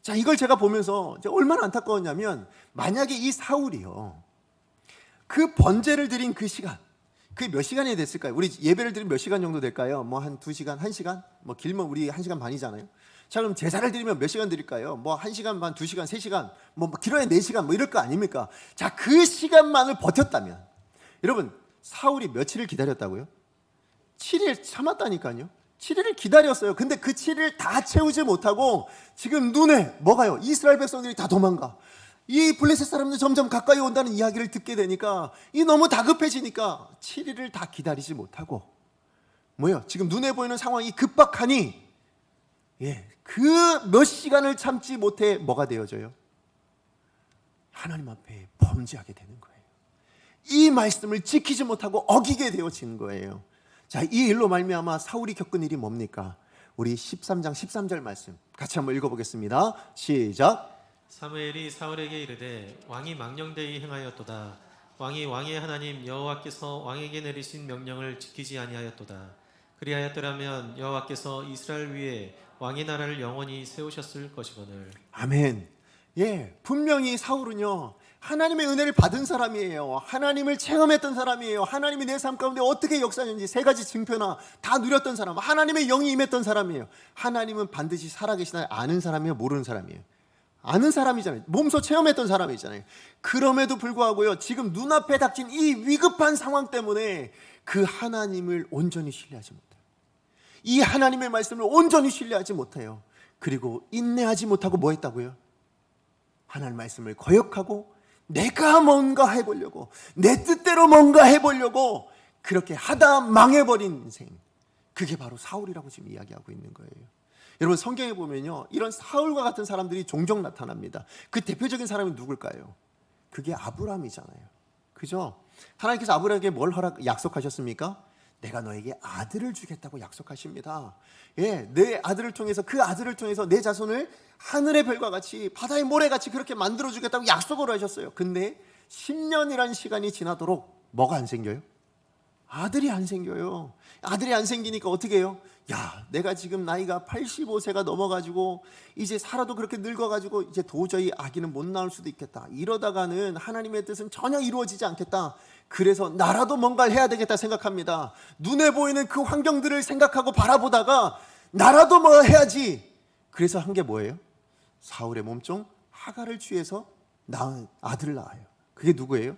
자, 이걸 제가 보면서 얼마나 안타까웠냐면, 만약에 이 사울이요, 그 번제를 드린 그 시간, 그게 몇 시간이 됐을까요? 우리 예배를 드리면 몇 시간 정도 될까요? 뭐 한 2시간, 1시간? 뭐 길면 우리 1시간 반이잖아요. 자, 그럼 제사를 드리면 몇 시간 드릴까요? 뭐 1시간 반, 2시간, 3시간, 뭐 길어야 4시간, 뭐 이럴 거 아닙니까? 자, 그 시간만을 버텼다면, 여러분, 사울이 며칠을 기다렸다고요? 7일 참았다니까요. 7일을 기다렸어요. 근데 그 7일 다 채우지 못하고 지금 눈에 뭐가요? 이스라엘 백성들이 다 도망가. 이 블레셋 사람들 점점 가까이 온다는 이야기를 듣게 되니까 이 너무 다급해지니까 7일을 다 기다리지 못하고 뭐요? 지금 눈에 보이는 상황이 급박하니 그 몇 시간을 참지 못해 뭐가 되어져요? 하나님 앞에 범죄하게 되는 거예요. 이 말씀을 지키지 못하고 어기게 되어지는 거예요. 자, 이 일로 말미암아 사울이 겪은 일이 뭡니까? 우리 13장 13절 말씀 같이 한번 읽어보겠습니다. 시작. 사무엘이 사울에게 이르되 왕이 망령되이 행하였도다. 왕이 왕의 하나님 여호와께서 왕에게 내리신 명령을 지키지 아니하였도다. 그리하였더라면 여호와께서 이스라엘 위에 왕의 나라를 영원히 세우셨을 것이거늘. 아멘. 분명히 사울은요, 하나님의 은혜를 받은 사람이에요. 하나님을 체험했던 사람이에요. 하나님이 내 삶 가운데 어떻게 역사하는지 3가지 증표나 다 누렸던 사람, 하나님의 영이 임했던 사람이에요. 하나님은 반드시 살아계시나 아는 사람이에요, 모르는 사람이에요? 아는 사람이잖아요. 몸소 체험했던 사람이잖아요. 그럼에도 불구하고요, 지금 눈앞에 닥친 이 위급한 상황 때문에 그 하나님을 온전히 신뢰하지 못해요. 이 하나님의 말씀을 온전히 신뢰하지 못해요. 그리고 인내하지 못하고 뭐 했다고요? 하나님 말씀을 거역하고 내가 뭔가 해보려고, 내 뜻대로 뭔가 해보려고 그렇게 하다 망해버린 인생, 그게 바로 사울이라고 지금 이야기하고 있는 거예요. 여러분, 성경에 보면요, 이런 사울과 같은 사람들이 종종 나타납니다. 그 대표적인 사람이 누굴까요? 그게 아브라함이잖아요. 그죠? 하나님께서 아브라함에게 뭘 약속하셨습니까? 내가 너에게 아들을 주겠다고 약속하십니다. 내 아들을 통해서, 그 아들을 통해서 내 자손을 하늘의 별과 같이 바다의 모래같이 그렇게 만들어주겠다고 약속을 하셨어요. 근데 10년이라는 시간이 지나도록 뭐가 안 생겨요? 아들이 안 생겨요. 아들이 안 생기니까 어떻게 해요? 야, 내가 지금 나이가 85세가 넘어가지고 이제 살아도 그렇게 늙어가지고 이제 도저히 아기는 못 낳을 수도 있겠다. 이러다가는 하나님의 뜻은 전혀 이루어지지 않겠다. 그래서 나라도 뭔가를 해야 되겠다 생각합니다. 눈에 보이는 그 환경들을 생각하고 바라보다가 나라도 뭐 해야지. 그래서 한 게 뭐예요? 사울의 몸종 하갈을 취해서 낳은 아들을 낳아요. 그게 누구예요?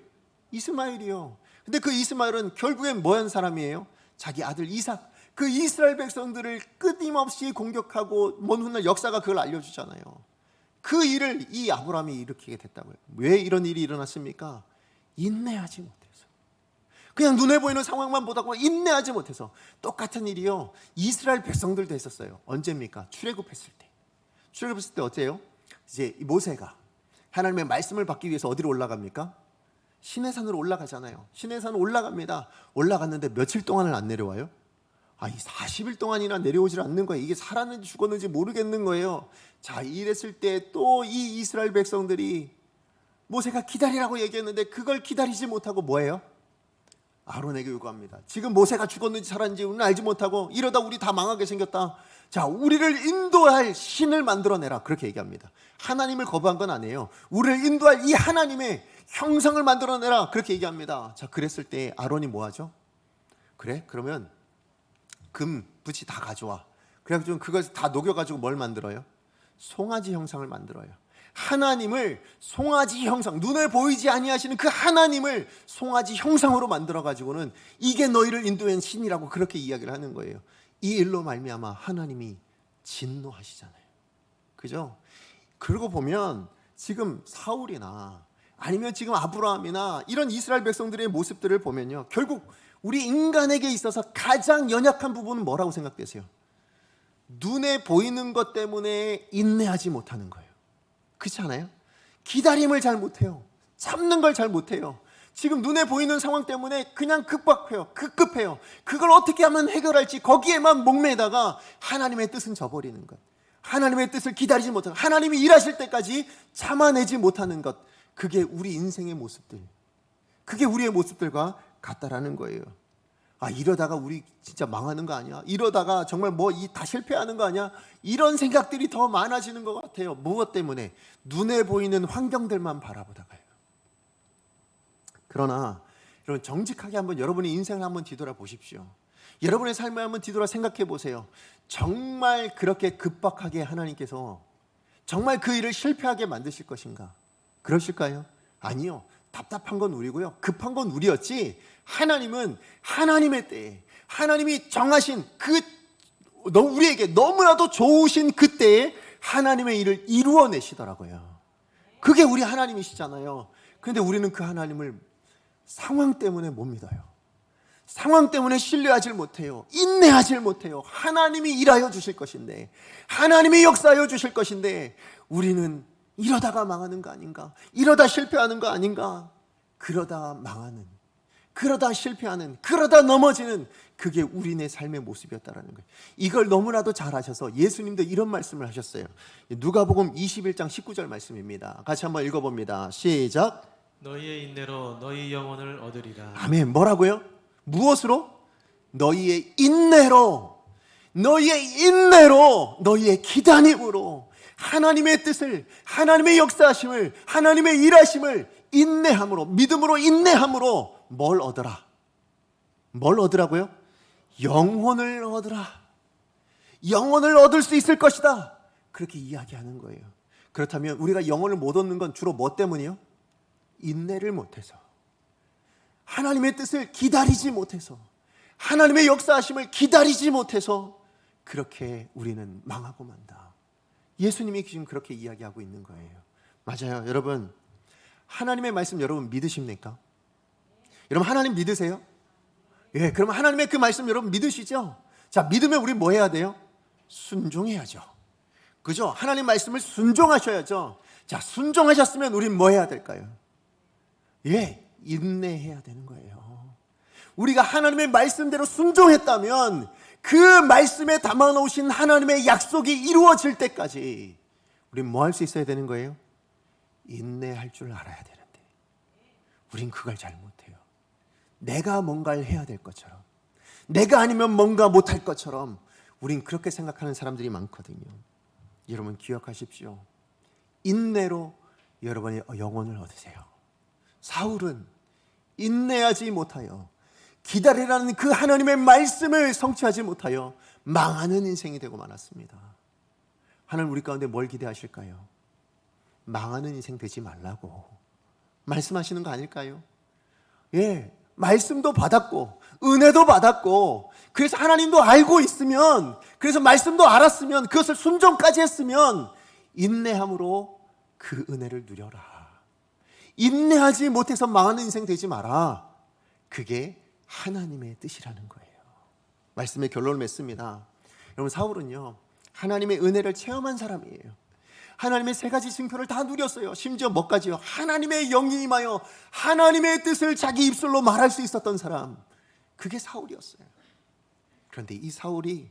이스마엘이요. 근데 그 이스마엘은 결국엔 뭐한 사람이에요? 자기 아들 이삭, 그 이스라엘 백성들을 끊임없이 공격하고 먼 훗날 역사가 그걸 알려주잖아요. 그 일을 이 아브라함이 일으키게 됐다고요. 왜 이런 일이 일어났습니까? 인내하지 못해서, 그냥 눈에 보이는 상황만 보다가 인내하지 못해서. 똑같은 일이요, 이스라엘 백성들도 했었어요. 언제입니까? 출애굽했을 때. 출애굽했을 때 어때요? 이제 모세가 하나님의 말씀을 받기 위해서 어디로 올라갑니까? 시내산으로 올라가잖아요. 시내산 올라갑니다. 올라갔는데 며칠 동안을 안 내려와요? 이 40일 동안이나 내려오질 않는 거예요. 이게 살았는지 죽었는지 모르겠는 거예요. 자, 이랬을 때 또 이 이스라엘 백성들이 모세가 기다리라고 얘기했는데 그걸 기다리지 못하고 뭐예요? 아론에게 요구합니다. 지금 모세가 죽었는지 살았는지 우리는 알지 못하고 이러다 우리 다 망하게 생겼다. 자, 우리를 인도할 신을 만들어내라. 그렇게 얘기합니다. 하나님을 거부한 건 아니에요. 우리를 인도할 이 하나님의 형상을 만들어내라. 그렇게 얘기합니다. 자, 그랬을 때 아론이 뭐 하죠? 그래? 그러면 금, 부치 다 가져와. 그래가지고 그걸 다 녹여가지고 뭘 만들어요? 송아지 형상을 만들어요. 하나님을 송아지 형상, 눈에 보이지 아니하시는 그 하나님을 송아지 형상으로 만들어가지고는 이게 너희를 인도한 신이라고 그렇게 이야기를 하는 거예요. 이 일로 말미암아 하나님이 진노하시잖아요. 그죠? 그러고 보면 지금 사울이나 아니면 지금 아브라함이나 이런 이스라엘 백성들의 모습들을 보면요, 결국 우리 인간에게 있어서 가장 연약한 부분은 뭐라고 생각되세요? 눈에 보이는 것 때문에 인내하지 못하는 거예요. 그렇지 않아요? 기다림을 잘 못해요. 참는 걸 잘 못해요. 지금 눈에 보이는 상황 때문에 그냥 급박해요. 급급해요. 그걸 어떻게 하면 해결할지 거기에만 목매다가 하나님의 뜻은 저버리는 것, 하나님의 뜻을 기다리지 못하는, 하나님이 일하실 때까지 참아내지 못하는 것, 그게 우리 인생의 모습들, 그게 우리의 모습들과 같다라는 거예요. 이러다가 우리 진짜 망하는 거 아니야? 이러다가 정말 다 실패하는 거 아니야? 이런 생각들이 더 많아지는 것 같아요. 무엇 때문에? 눈에 보이는 환경들만 바라보다가요. 그러나 여러분, 정직하게 한번 여러분의 인생을 한번 뒤돌아보십시오. 여러분의 삶을 한번 뒤돌아 생각해 보세요. 정말 그렇게 급박하게 하나님께서 정말 그 일을 실패하게 만드실 것인가? 그러실까요? 아니요. 답답한 건 우리고요, 급한 건 우리였지, 하나님은 하나님의 때에 하나님이 정하신 우리에게 너무나도 좋으신 그때에 하나님의 일을 이루어내시더라고요. 그게 우리 하나님이시잖아요. 그런데 우리는 그 하나님을 상황 때문에 못 믿어요. 상황 때문에 신뢰하지 못해요. 인내하지 못해요. 하나님이 일하여 주실 것인데, 하나님이 역사하여 주실 것인데 우리는 이러다가 망하는 거 아닌가? 이러다 실패하는 거 아닌가? 그러다 망하는, 그러다 실패하는, 그러다 넘어지는, 그게 우리네 삶의 모습이었다라는 거예요. 이걸 너무나도 잘 아셔서 예수님도 이런 말씀을 하셨어요. 누가복음 21장 19절 말씀입니다. 같이 한번 읽어봅니다. 시작. 너희의 인내로 너희 영혼을 얻으리라. 아멘. 뭐라고요? 무엇으로? 너희의 인내로, 너희의 인내로, 너희의 기다림으로 하나님의 뜻을, 하나님의 역사하심을, 하나님의 일하심을 인내함으로, 믿음으로 인내함으로 뭘 얻어라? 뭘 얻으라고요? 영혼을 얻으라. 영혼을 얻을 수 있을 것이다. 그렇게 이야기하는 거예요. 그렇다면 우리가 영혼을 못 얻는 건 주로 뭐 때문이요? 인내를 못해서, 하나님의 뜻을 기다리지 못해서, 하나님의 역사하심을 기다리지 못해서 그렇게 우리는 망하고 만다. 예수님이 지금 그렇게 이야기하고 있는 거예요. 맞아요. 여러분, 하나님의 말씀 여러분 믿으십니까? 여러분 하나님 믿으세요? 예, 그러면 하나님의 그 말씀 여러분 믿으시죠? 자, 믿으면 우리 뭐 해야 돼요? 순종해야죠. 그죠? 하나님 말씀을 순종하셔야죠. 자, 순종하셨으면 우린 뭐 해야 될까요? 예, 인내해야 되는 거예요. 우리가 하나님의 말씀대로 순종했다면 그 말씀에 담아놓으신 하나님의 약속이 이루어질 때까지 우린 뭐 할 수 있어야 되는 거예요? 인내할 줄 알아야 되는데 우린 그걸 잘 못해요. 내가 뭔가를 해야 될 것처럼, 내가 아니면 뭔가 못할 것처럼 우린 그렇게 생각하는 사람들이 많거든요. 여러분 기억하십시오. 인내로 여러분의 영혼을 얻으세요. 사울은 인내하지 못하여 기다리라는 그 하나님의 말씀을 성취하지 못하여 망하는 인생이 되고 말았습니다. 하나님 우리 가운데 뭘 기대하실까요? 망하는 인생 되지 말라고 말씀하시는 거 아닐까요? 예, 말씀도 받았고 은혜도 받았고, 그래서 하나님도 알고 있으면, 그래서 말씀도 알았으면, 그것을 순종까지 했으면 인내함으로 그 은혜를 누려라. 인내하지 못해서 망하는 인생 되지 마라. 그게 하나님의 뜻이라는 거예요. 말씀의 결론을 맺습니다. 여러분, 사울은요 하나님의 은혜를 체험한 사람이에요. 하나님의 세 가지 증표를 다 누렸어요. 심지어 뭐까지요? 하나님의 영이 임하여 하나님의 뜻을 자기 입술로 말할 수 있었던 사람, 그게 사울이었어요. 그런데 이 사울이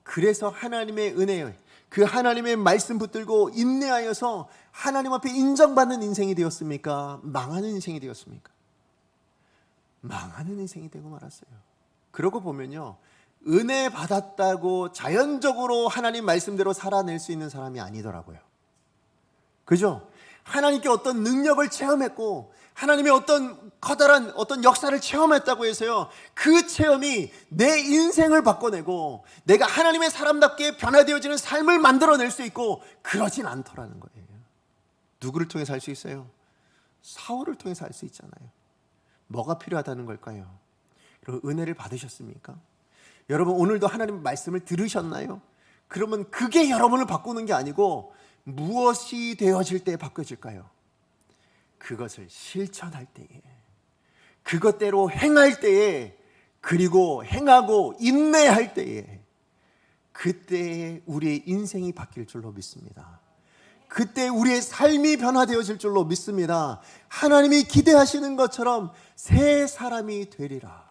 그래서 하나님의 은혜에 그 하나님의 말씀 붙들고 인내하여서 하나님 앞에 인정받는 인생이 되었습니까? 망하는 인생이 되었습니까? 망하는 인생이 되고 말았어요. 그러고 보면요, 은혜 받았다고 자연적으로 하나님 말씀대로 살아낼 수 있는 사람이 아니더라고요. 그죠? 하나님께 어떤 능력을 체험했고 하나님의 어떤 커다란 어떤 역사를 체험했다고 해서요, 그 체험이 내 인생을 바꿔내고 내가 하나님의 사람답게 변화되어지는 삶을 만들어낼 수 있고 그러진 않더라는 거예요. 누구를 통해 살 수 있어요? 사울을 통해 살 수 있잖아요. 뭐가 필요하다는 걸까요? 여러분, 은혜를 받으셨습니까? 여러분, 오늘도 하나님의 말씀을 들으셨나요? 그러면 그게 여러분을 바꾸는 게 아니고 무엇이 되어질 때 바뀌어질까요? 그것을 실천할 때에, 그것대로 행할 때에, 그리고 행하고 인내할 때에, 그때에 우리의 인생이 바뀔 줄로 믿습니다. 그때 우리의 삶이 변화되어질 줄로 믿습니다. 하나님이 기대하시는 것처럼 새 사람이 되리라.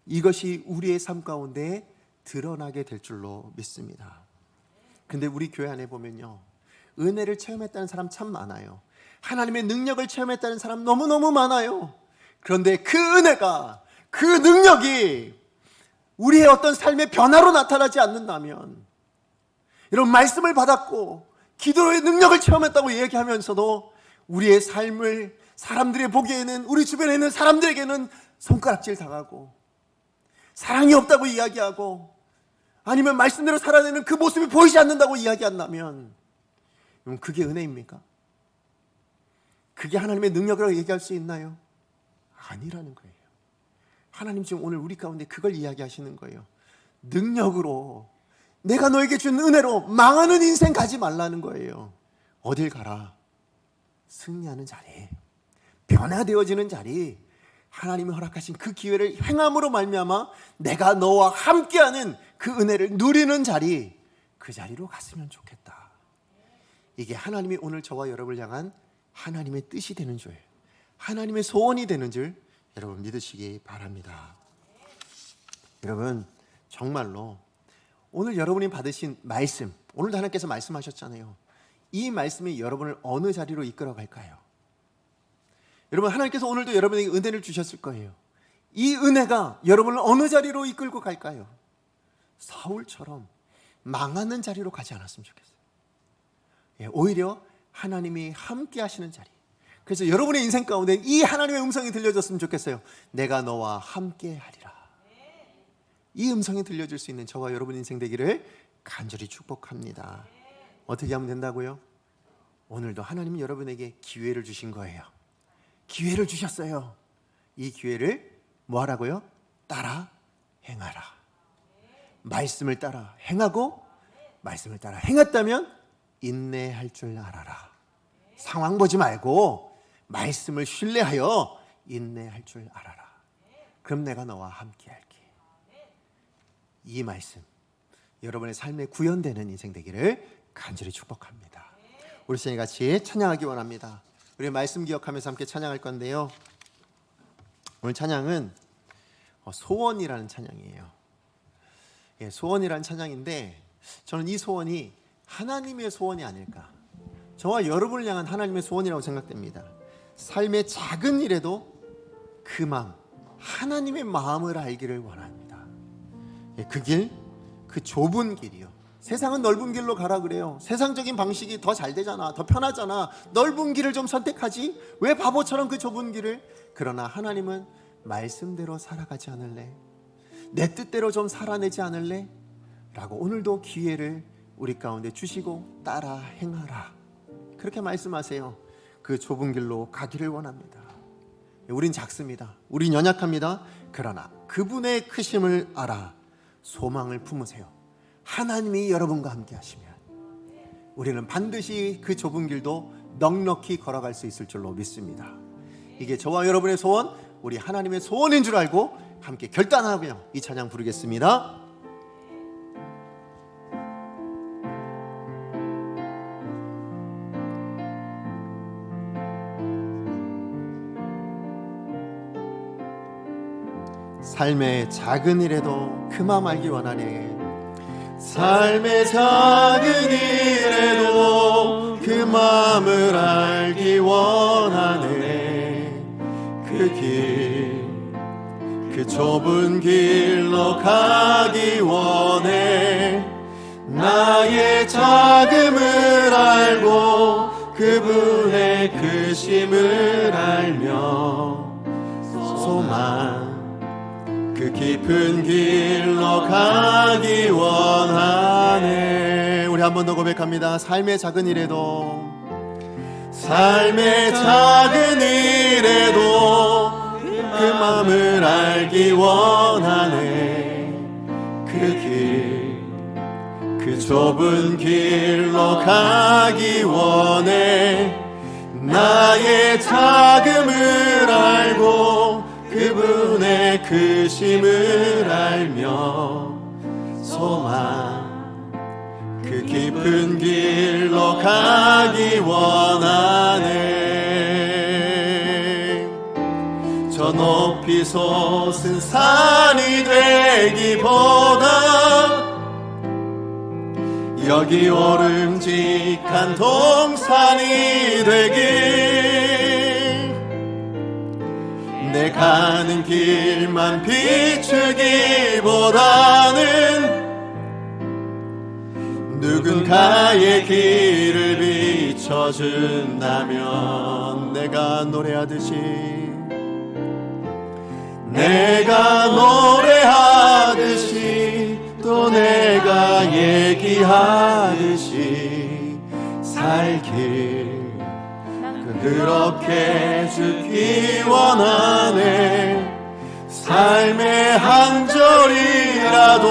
이것이 우리의 삶 가운데 드러나게 될 줄로 믿습니다. 근데 우리 교회 안에 보면요, 은혜를 체험했다는 사람 참 많아요. 하나님의 능력을 체험했다는 사람 너무너무 많아요. 그런데 그 은혜가, 그 능력이 우리의 어떤 삶의 변화로 나타나지 않는다면, 이런 말씀을 받았고 기도의 능력을 체험했다고 얘기하면서도 우리의 삶을 사람들이 보기에는, 우리 주변에 있는 사람들에게는 손가락질 당하고 사랑이 없다고 이야기하고 아니면 말씀대로 살아내는 그 모습이 보이지 않는다고 이야기한다면, 그게 은혜입니까? 그게 하나님의 능력이라고 얘기할 수 있나요? 아니라는 거예요. 하나님 지금 오늘 우리 가운데 그걸 이야기하시는 거예요. 능력으로, 내가 너에게 준 은혜로 망하는 인생 가지 말라는 거예요. 어딜 가라? 승리하는 자리, 변화되어지는 자리, 하나님이 허락하신 그 기회를 행함으로 말미암아 내가 너와 함께하는 그 은혜를 누리는 자리, 그 자리로 갔으면 좋겠다. 이게 하나님이 오늘 저와 여러분을 향한 하나님의 뜻이 되는 줄, 하나님의 소원이 되는 줄 여러분 믿으시기 바랍니다. 여러분, 정말로 오늘 여러분이 받으신 말씀, 오늘도 하나님께서 말씀하셨잖아요. 이 말씀이 여러분을 어느 자리로 이끌어 갈까요? 여러분, 하나님께서 오늘도 여러분에게 은혜를 주셨을 거예요. 이 은혜가 여러분을 어느 자리로 이끌고 갈까요? 사울처럼 망하는 자리로 가지 않았으면 좋겠어요. 오히려 하나님이 함께 하시는 자리. 그래서 여러분의 인생 가운데 이 하나님의 음성이 들려졌으면 좋겠어요. 내가 너와 함께 하리라. 이 음성이 들려줄 수 있는 저와 여러분 인생 되기를 간절히 축복합니다. 어떻게 하면 된다고요? 오늘도 하나님은 여러분에게 기회를 주신 거예요. 기회를 주셨어요. 이 기회를 뭐 하라고요? 따라 행하라. 말씀을 따라 행하고 말씀을 따라 행했다면 인내할 줄 알아라. 상황 보지 말고 말씀을 신뢰하여 인내할 줄 알아라. 그럼 내가 너와 함께 할게. 이 말씀 여러분의 삶에 구현되는 인생 되기를 간절히 축복합니다. 우리 시간에 같이 찬양하기 원합니다. 우리 말씀 기억하면서 함께 찬양할 건데요, 오늘 찬양은 소원이라는 찬양이에요. 소원이라는 찬양인데 저는 이 소원이 하나님의 소원이 아닐까, 저와 여러분을 향한 하나님의 소원이라고 생각됩니다. 삶의 작은 일에도 그 마음, 하나님의 마음을 알기를 원합니다. 그 길, 그 좁은 길이요. 세상은 넓은 길로 가라 그래요. 세상적인 방식이 더 잘 되잖아, 더 편하잖아. 넓은 길을 좀 선택하지 왜 바보처럼 그 좁은 길을. 그러나 하나님은 말씀대로 살아가지 않을래? 내 뜻대로 좀 살아내지 않을래? 라고 오늘도 기회를 우리 가운데 주시고 따라 행하라, 그렇게 말씀하세요. 그 좁은 길로 가기를 원합니다. 우린 작습니다. 우린 연약합니다. 그러나 그분의 크심을 알아 소망을 품으세요. 하나님이 여러분과 함께 하시면 우리는 반드시 그 좁은 길도 넉넉히 걸어갈 수 있을 줄로 믿습니다. 이게 저와 여러분의 소원, 우리 하나님의 소원인 줄 알고 함께 결단하고요, 이 찬양 부르겠습니다. 삶의 작은 일에도 그 마음 알기 원하네. 삶의 작은 일에도 그 마음을 알기 원하네. 그 길, 그 좁은 길로 가기 원해. 나의 작음을 알고 그분의 크심을 알며 소망 그 깊은 길로 가기 원하네. 우리 한 번 더 고백합니다. 삶의 작은 일에도, 삶의 작은 일에도 그 마음을 알기 원하네. 그 길, 그 좁은 길로 가기 원해. 나의 작음을 알고 그분의 크심을 알며 소망 그 깊은 길로 가기 원하네. 저 높이 솟은 산이 되기보다 여기 오름직한 동산이 되길, 내 가는 길만 비추기보다는 누군가의 길을 비춰준다면 내가 노래하듯이, 내가 노래하듯이 또 내가 얘기하듯이 살길 그렇게 죽기 원하네. 삶의 한 절이라도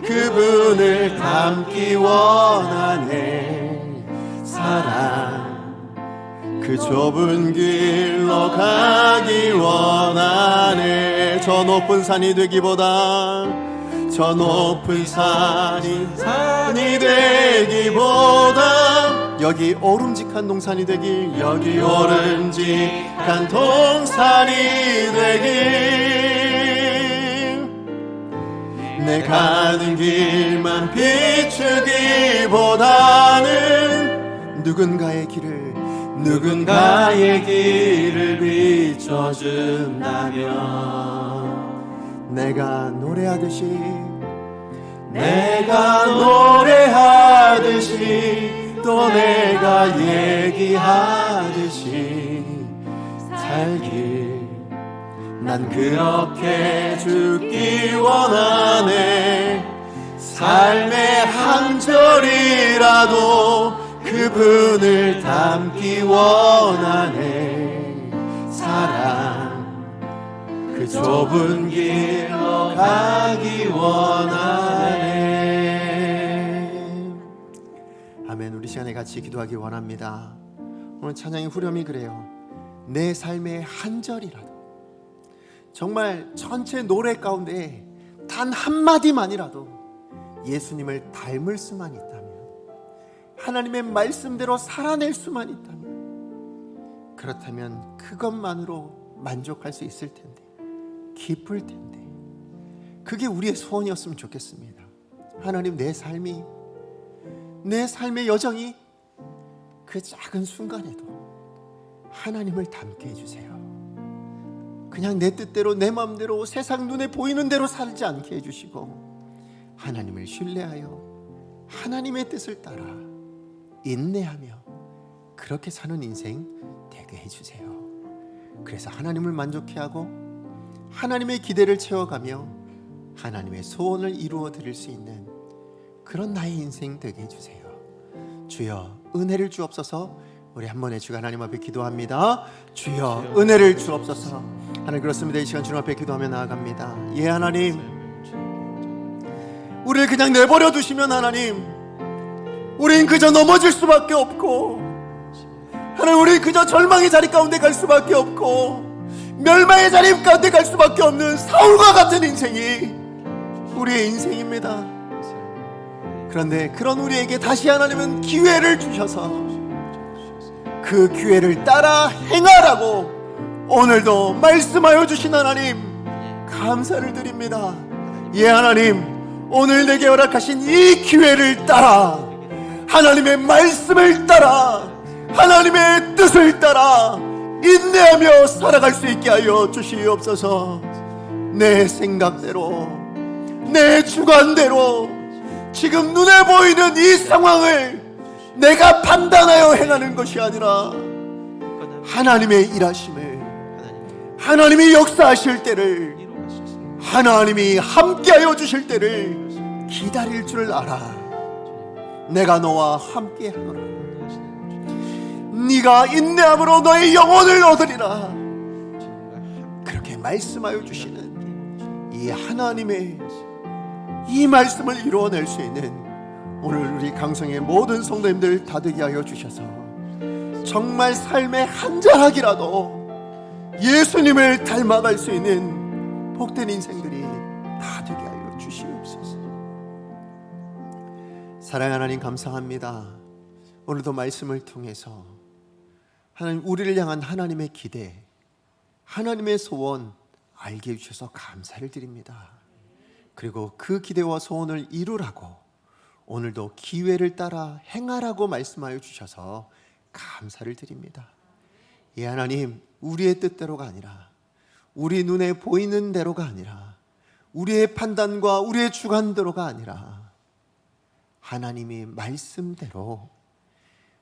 그분을 담기 원하네. 사랑 그 좁은 길로 가기 원하네. 저 높은 산이 되기보다, 저 높은 산이 되기보다 여기 오름직한 동산이 되길, 여기 오름직한 동산이 되길, 내 가는 길만 비추기보다는 누군가의 길을 비춰준다면 내가 노래하듯이, 내가 노래하듯이 또 내가 얘기하듯이 살길 난 그렇게 죽기 원하네. 삶의 한 절이라도 그분을 담기 원하네. 사랑 그 좁은 길로 가기 원하네. 아멘. 우리 시간에 같이 기도하기 원합니다. 오늘 찬양의 후렴이 그래요. 내 삶의 한 절이라도, 정말 전체 노래 가운데 단 한마디만이라도 예수님을 닮을 수만 있다면, 하나님의 말씀대로 살아낼 수만 있다면, 그렇다면 그것만으로 만족할 수 있을 텐데, 기쁠 텐데, 그게 우리의 소원이었으면 좋겠습니다. 하나님, 내 삶의 여정이 그 작은 순간에도 하나님을 닮게 해주세요. 그냥 내 뜻대로 내 마음대로 세상 눈에 보이는 대로 살지 않게 해주시고, 하나님을 신뢰하여 하나님의 뜻을 따라 인내하며 그렇게 사는 인생 되게 해주세요. 그래서 하나님을 만족해 하고 하나님의 기대를 채워가며 하나님의 소원을 이루어 드릴 수 있는 그런 나의 인생 되게 해주세요. 주여 은혜를 주옵소서. 우리 한 번에 주가 하나님 앞에 기도합니다. 주여 은혜를 주옵소서. 하나님, 그렇습니다. 이 시간 주님 앞에 기도하며 나아갑니다. 예, 하나님, 우리를 그냥 내버려 두시면 하나님, 우린 그저 넘어질 수밖에 없고, 하나님, 우린 그저 절망의 자리 가운데 갈 수밖에 없고, 멸망의 자리 가운데 갈 수밖에 없는 사울과 같은 인생이 우리의 인생입니다. 그런데 그런 우리에게 다시 하나님은 기회를 주셔서 그 기회를 따라 행하라고 오늘도 말씀하여 주신 하나님, 감사를 드립니다. 예, 하나님, 오늘 내게 허락하신 이 기회를 따라, 하나님의 말씀을 따라, 하나님의 뜻을 따라 인내하며 살아갈 수 있게 하여 주시옵소서. 내 생각대로, 내 주관대로, 지금 눈에 보이는 이 상황을 내가 판단하여 행하는 것이 아니라 하나님의 일하심을, 하나님이 역사하실 때를, 하나님이 함께하여 주실 때를 기다릴 줄 알아. 내가 너와 함께하노라. 네가 인내함으로 너의 영혼을 얻으리라. 그렇게 말씀하여 주시는 이 하나님의 이 말씀을 이루어낼 수 있는 오늘 우리 강성의 모든 성도님들 다 되게 하여 주셔서 정말 삶의 한 자락이라도 예수님을 닮아갈 수 있는 복된 인생들이 다 되게 하여 주시옵소서. 사랑하는 하나님, 감사합니다. 오늘도 말씀을 통해서 하나님, 우리를 향한 하나님의 기대, 하나님의 소원 알게 해주셔서 감사를 드립니다. 그리고 그 기대와 소원을 이루라고 오늘도 기회를 따라 행하라고 말씀하여 주셔서 감사를 드립니다. 예, 하나님, 우리의 뜻대로가 아니라, 우리 눈에 보이는 대로가 아니라, 우리의 판단과 우리의 주관대로가 아니라 하나님의 말씀대로,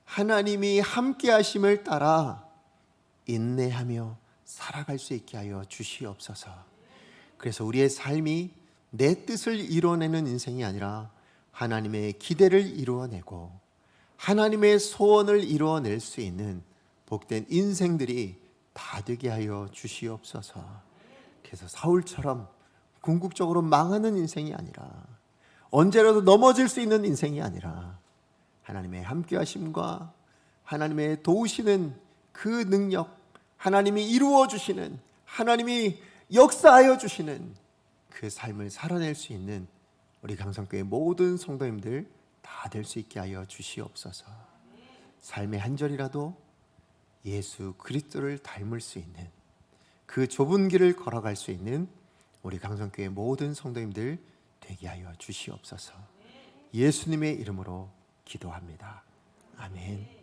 하나님이 함께 하심을 따라 인내하며 살아갈 수 있게 하여 주시옵소서. 그래서 우리의 삶이 내 뜻을 이루어내는 인생이 아니라 하나님의 기대를 이루어내고 하나님의 소원을 이루어낼 수 있는 복된 인생들이 다 되게 하여 주시옵소서. 그래서 사울처럼 궁극적으로 망하는 인생이 아니라, 언제라도 넘어질 수 있는 인생이 아니라 하나님의 함께하심과 하나님의 도우시는 그 능력, 하나님이 이루어 주시는, 하나님이 역사하여 주시는 그 삶을 살아낼 수 있는 우리 강성교회 모든 성도님들 다 될 수 있게 하여 주시옵소서. 삶의 한 절이라도 예수 그리스도를 닮을 수 있는 그 좁은 길을 걸어갈 수 있는 우리 강성교회 모든 성도님들 되게 하여 주시옵소서. 예수님의 이름으로 기도합니다. 아멘.